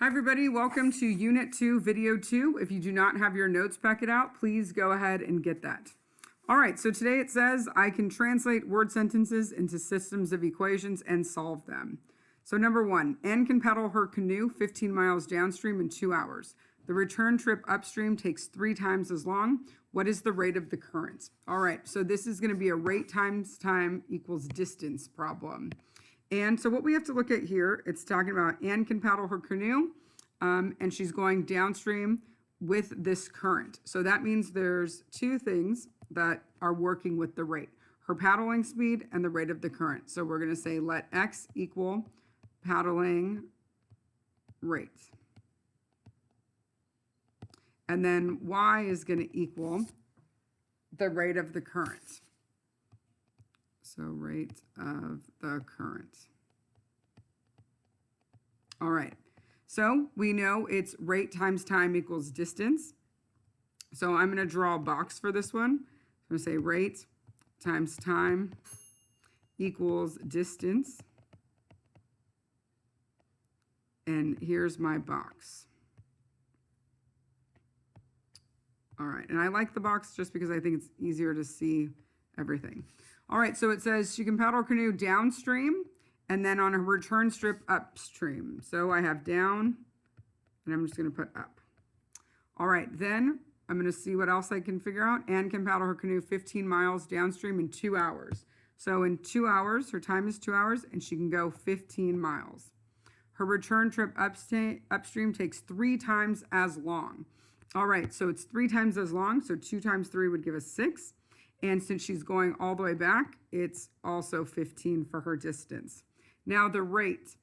Hi everybody, welcome to Unit 2, Video 2. If you do not have your notes packet out, please go ahead and get that. All right, so today it says, I can translate word sentences into systems of equations and solve them. So number 1, Anne can paddle her canoe 15 miles downstream in 2 hours. The return trip upstream takes 3 times as long. What is the rate of the current? All right, so this is going to be a rate times time equals distance problem. And so what we have to look at here, it's talking about Anne can paddle her canoe, and she's going downstream with this current. So that means there's 2 things that are working with the rate: her paddling speed and the rate of the current. So we're going to say let x equal paddling rate. And then y is going to equal the rate of the current. So rate of the current. All right. So we know it's rate times time equals distance. So I'm going to draw a box for this one. I'm going to say rate times time equals distance. And here's my box. All right. And I like the box just because I think it's easier to see everything. All right, so it says she can paddle her canoe downstream and then on a return trip upstream. So I have down and I'm just going to put up. All right, then I'm going to see what else I can figure out. Anne can paddle her canoe 15 miles downstream in 2 hours. So in 2 hours, her time is 2 hours and she can go 15 miles. Her return trip upstream takes 3 times as long. All right, so it's 3 times as long. So 2 times 3 would give us 6. And since she's going all the way back, it's also 15 for her distance. Now the rate.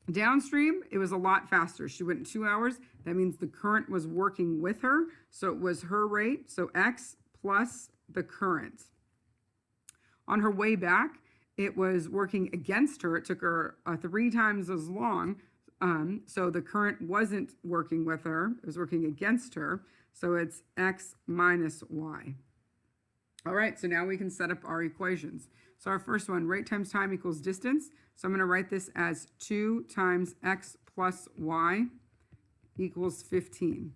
Downstream, it was a lot faster. She went in 2 hours. That means the current was working with her. So it was her rate, so x plus the current. On her way back, it was working against her. It took her 3 times as long. So the current wasn't working with her. It was working against her. So it's x minus y. All right, so now we can set up our equations. So our first one, rate times time equals distance. So I'm going to write this as 2 times x plus y equals 15.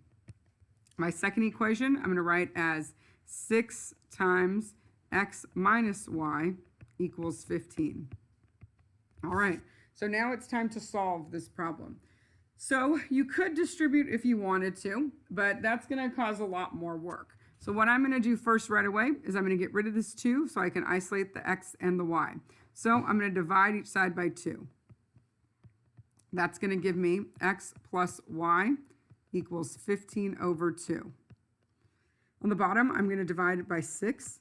My second equation, I'm going to write as 6 times x minus y equals 15. All right, so now it's time to solve this problem. So you could distribute if you wanted to, but that's going to cause a lot more work. So what I'm going to do first right away is I'm going to get rid of this 2 so I can isolate the x and the y. So I'm going to divide each side by 2. That's going to give me x plus y equals 15 over 2. On the bottom, I'm going to divide it by 6.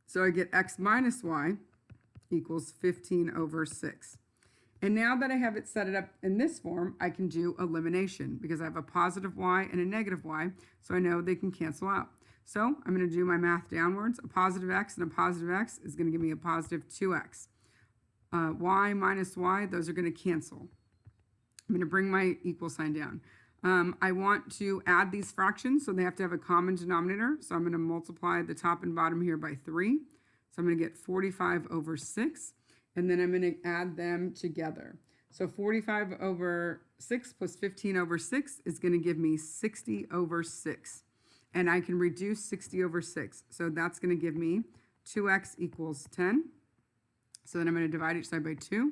So I get x minus y equals 15 over 6. And now that I have it set it up in this form, I can do elimination because I have a positive y and a negative y, so I know they can cancel out. So I'm going to do my math downwards. A positive x and a positive x is going to give me a positive 2x. Y minus y, those are going to cancel. I'm going to bring my equal sign down. I want to add these fractions, so they have to have a common denominator. So I'm going to multiply the top and bottom here by 3. So I'm going to get 45 over 6. And then I'm going to add them together. So 45 over 6 plus 15 over 6 is going to give me 60 over 6. And I can reduce 60 over 6. So that's going to give me 2x equals 10. So then I'm going to divide each side by 2.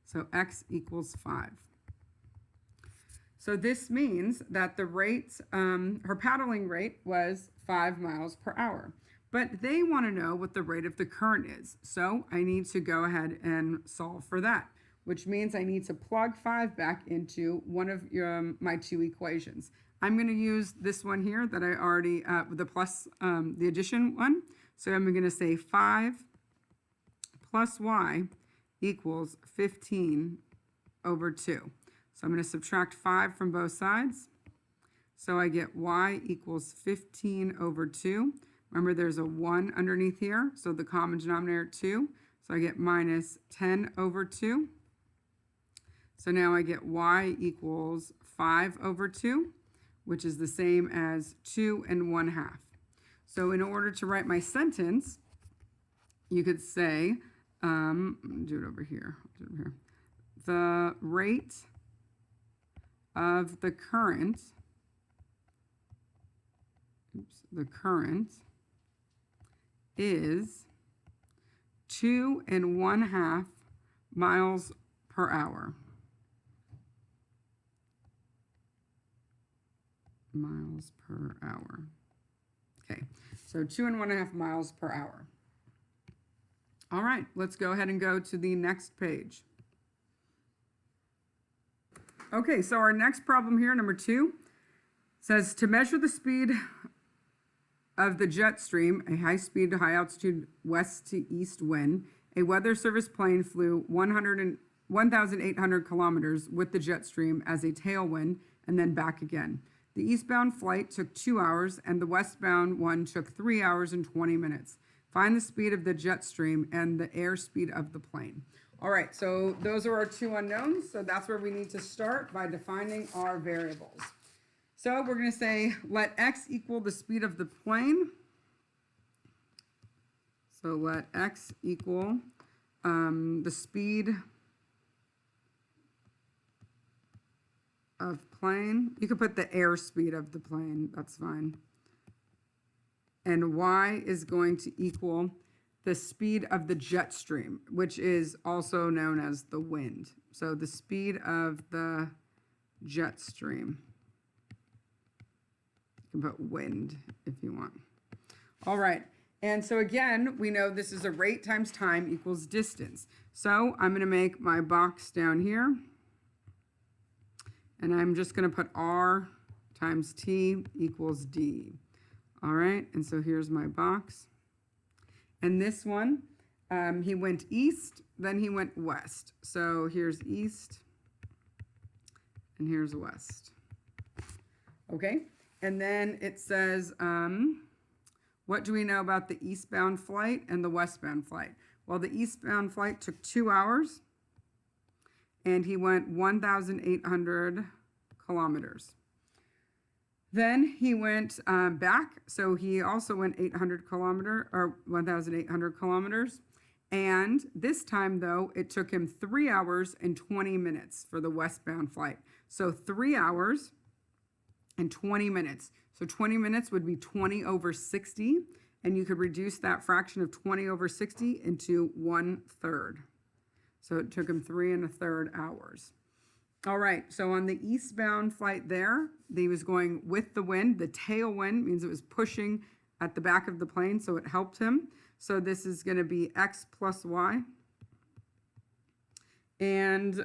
So x equals 5. So this means that the rate, her paddling rate was 5 miles per hour. But they want to know what the rate of the current is. So I need to go ahead and solve for that, which means I need to plug 5 back into one of my 2 equations. I'm going to use this one here that I already, the plus, the addition one. So I'm going to say 5 plus y equals 15 over 2. So I'm going to subtract 5 from both sides. So I get y equals 15 over 2. Remember, there's a 1 underneath here, so the common denominator 2. So I get minus 10 over 2. So now I get y equals 5 over 2, which is the same as 2 1/2. So in order to write my sentence, you could say, I'm going to do it over here. The rate of the current, is 2.5 miles per hour. Miles per hour. Okay, so 2.5 miles per hour. All right, let's go ahead and go to the next page. Okay, so our next problem here, number 2, says to measure the speed of the jet stream, a high-speed, high-altitude west to east wind, a weather service plane flew 1,800 kilometers with the jet stream as a tailwind and then back again. The eastbound flight took 2 hours and the westbound one took 3 hours and 20 minutes. Find the speed of the jet stream and the airspeed of the plane. All right, so those are our 2 unknowns. So that's where we need to start by defining our variables. So we're going to say let x equal the speed of the plane. So let x equal the speed of plane. You could put the airspeed of the plane, that's fine. And y is going to equal the speed of the jet stream, which is also known as the wind. So the speed of the jet stream. You can put wind if you want. All right. And so again, we know this is a rate times time equals distance. So I'm going to make my box down here. And I'm just going to put r times t equals d. All right. And so here's my box. And this one, he went east, then he went west. So here's east, and here's west. Okay, and then it says, what do we know about the eastbound flight and the westbound flight? Well, the eastbound flight took 2 hours, and he went 1,800 kilometers. Then he went back, so he also went 1,800 kilometers. And this time, though, it took him 3 hours and 20 minutes for the westbound flight. So 3 hours and 20 minutes. So 20 minutes would be 20 over 60, and you could reduce that fraction of 20 over 60 into 1/3. So it took him 3 1/3 hours. All right, so on the eastbound flight there, he was going with the wind. The tailwind means it was pushing at the back of the plane, so it helped him. So this is going to be x plus y. And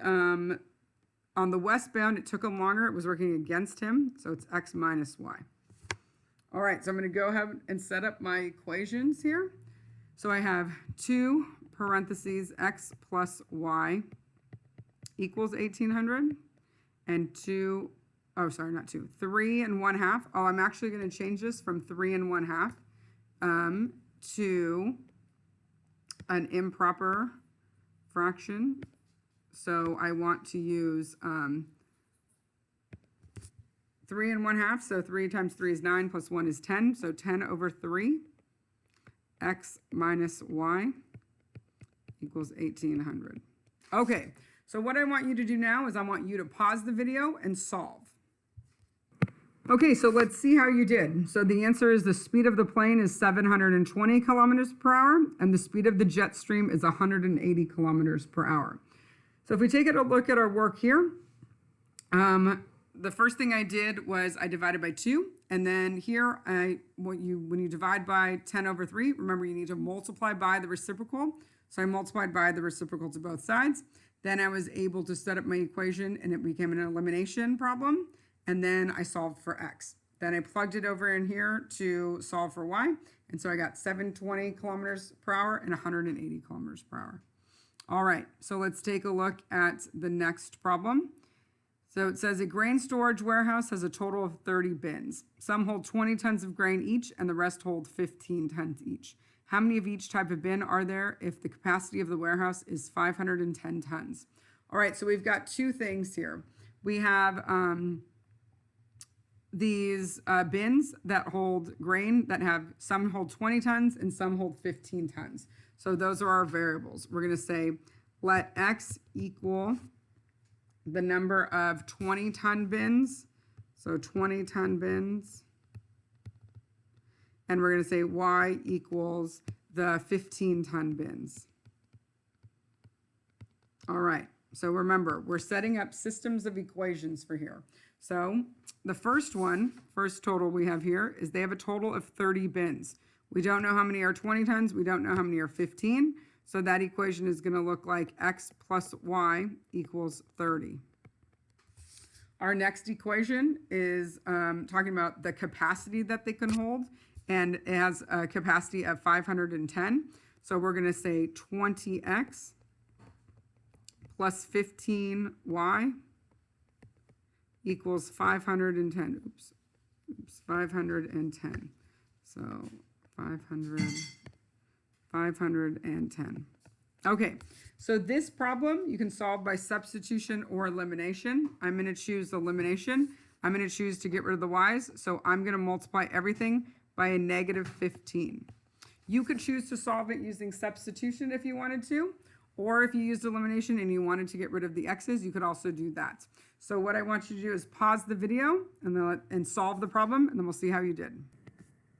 on the westbound, it took him longer. It was working against him, so it's x minus y. All right, so I'm going to go ahead and set up my equations here. So I have 2 parentheses x plus y equals 1,800, and 3 1/2. Oh, I'm actually going to change this from 3 1/2 to an improper fraction. So I want to use 3 1/2. So 3 times 3 is 9 plus 1 is 10. So 10 over 3 x minus y equals 1,800. Okay. So what I want you to do now is I want you to pause the video and solve. Okay, so let's see how you did. So the answer is the speed of the plane is 720 kilometers per hour, and the speed of the jet stream is 180 kilometers per hour. So if we take a look at our work here, the first thing I did was I divided by 2, and then here when you divide by 10 over 3, remember you need to multiply by the reciprocal. So I multiplied by the reciprocal to both sides. Then I was able to set up my equation, and it became an elimination problem. And then I solved for x. Then I plugged it over in here to solve for y. And so I got 720 kilometers per hour and 180 kilometers per hour. All right, so let's take a look at the next problem. So it says a grain storage warehouse has a total of 30 bins. Some hold 20 tons of grain each, and the rest hold 15 tons each. How many of each type of bin are there if the capacity of the warehouse is 510 tons? All right, so we've got 2 things here. We have these bins that hold grain that have some hold 20 tons and some hold 15 tons. So those are our variables. We're going to say let x equal the number of 20-ton bins. So 20-ton bins. And we're going to say y equals the 15-ton bins. All right. So remember, we're setting up systems of equations for here. So the first total we have here is they have a total of 30 bins. We don't know how many are 20 tons. We don't know how many are 15. So that equation is going to look like x plus y equals 30. Our next equation is talking about the capacity that they can hold. And it has a capacity of 510. So we're going to say 20x plus 15y equals 510. Oops, 510. So 510. Okay, so this problem you can solve by substitution or elimination. I'm going to choose elimination. I'm going to choose to get rid of the y's. So I'm going to multiply everything by a negative 15. You could choose to solve it using substitution if you wanted to, or if you used elimination and you wanted to get rid of the x's, you could also do that. So what I want you to do is pause the video and solve the problem, and then we'll see how you did.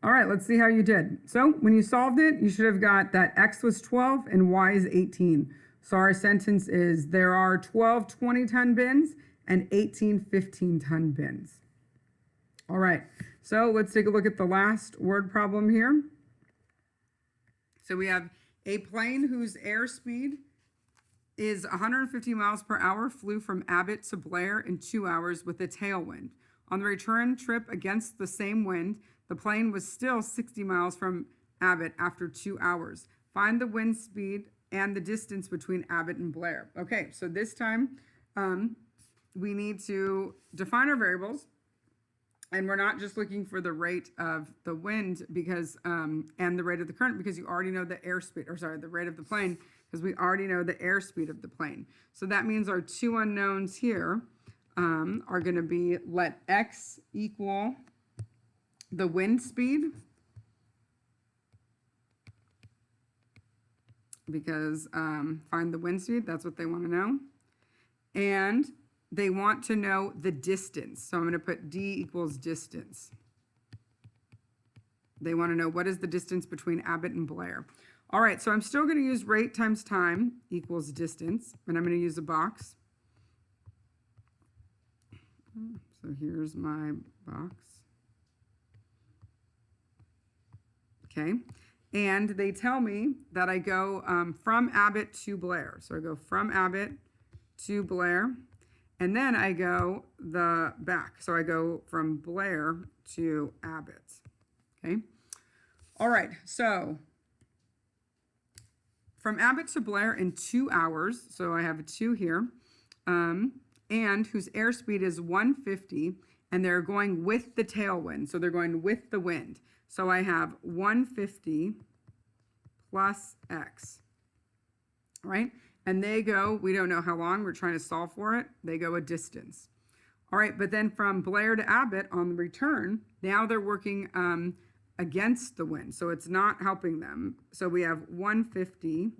All right, let's see how you did. So when you solved it, you should have got that x was 12 and y is 18. So our sentence is there are 12 20-ton bins and 18 15-ton bins. All right, so let's take a look at the last word problem here. So we have a plane whose airspeed is 150 miles per hour flew from Abbott to Blair in 2 hours with a tailwind. On the return trip against the same wind, the plane was still 60 miles from Abbott after 2 hours. Find the wind speed and the distance between Abbott and Blair. Okay, so this time we need to define our variables. And we're not just looking for the rate of the wind because and the rate of the current, because you already know the airspeed, or sorry, the rate of the plane, because we already know the airspeed of the plane. So that means our two unknowns here are going to be let x equal the wind speed, because find the wind speed, that's what they want to know. And they want to know the distance. So I'm going to put d equals distance. They want to know what is the distance between Abbott and Blair. All right, so I'm still going to use rate times time equals distance, and I'm going to use a box. So here's my box. Okay, and they tell me that I go from Abbott to Blair. So I go from Abbott to Blair. And then I go the back. So I go from Blair to Abbott. Okay. All right. So from Abbott to Blair in 2 hours. So I have a 2 here. And whose airspeed is 150. And they're going with the tailwind. So they're going with the wind. So I have 150 plus x. All right. And they go, we don't know how long, we're trying to solve for it. They go a distance. All right, but then from Blair to Abbott on the return, now they're working against the wind. So it's not helping them. So we have 150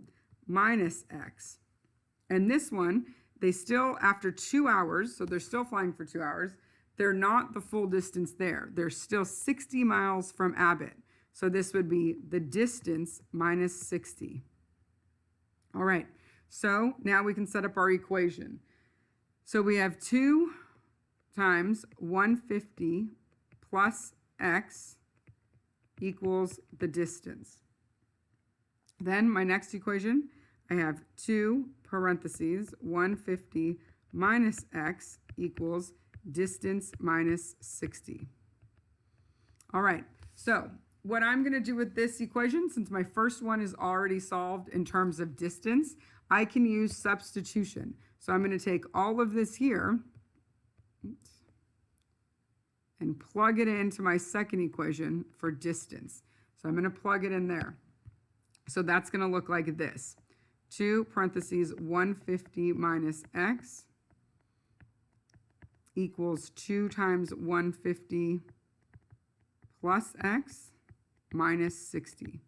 minus x. And this one, they still, after 2 hours, so they're still flying for 2 hours, they're not the full distance there. They're still 60 miles from Abbott. So this would be the distance minus 60. All right. So now we can set up our equation. So we have 2 times 150 plus x equals the distance. Then my next equation, I have 2 parentheses 150 minus x equals distance minus 60. All right, so what I'm going to do with this equation, since my first one is already solved in terms of distance, I can use substitution. So I'm going to take all of this here and plug it into my second equation for distance. So I'm going to plug it in there. So that's going to look like this. 2 parentheses 150 minus x equals 2 times 150 plus x minus 60.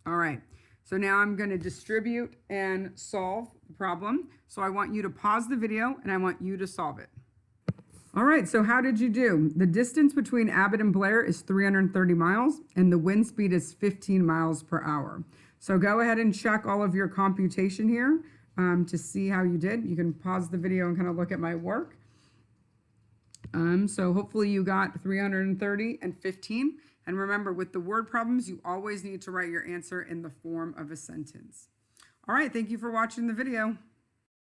All right. So now I'm going to distribute and solve the problem. So I want you to pause the video and I want you to solve it. All right, so how did you do? The distance between Abbott and Blair is 330 miles and the wind speed is 15 miles per hour. So go ahead and check all of your computation here to see how you did. You can pause the video and kind of look at my work. So hopefully you got 330 and 15. And remember, with the word problems, you always need to write your answer in the form of a sentence. All right, thank you for watching the video.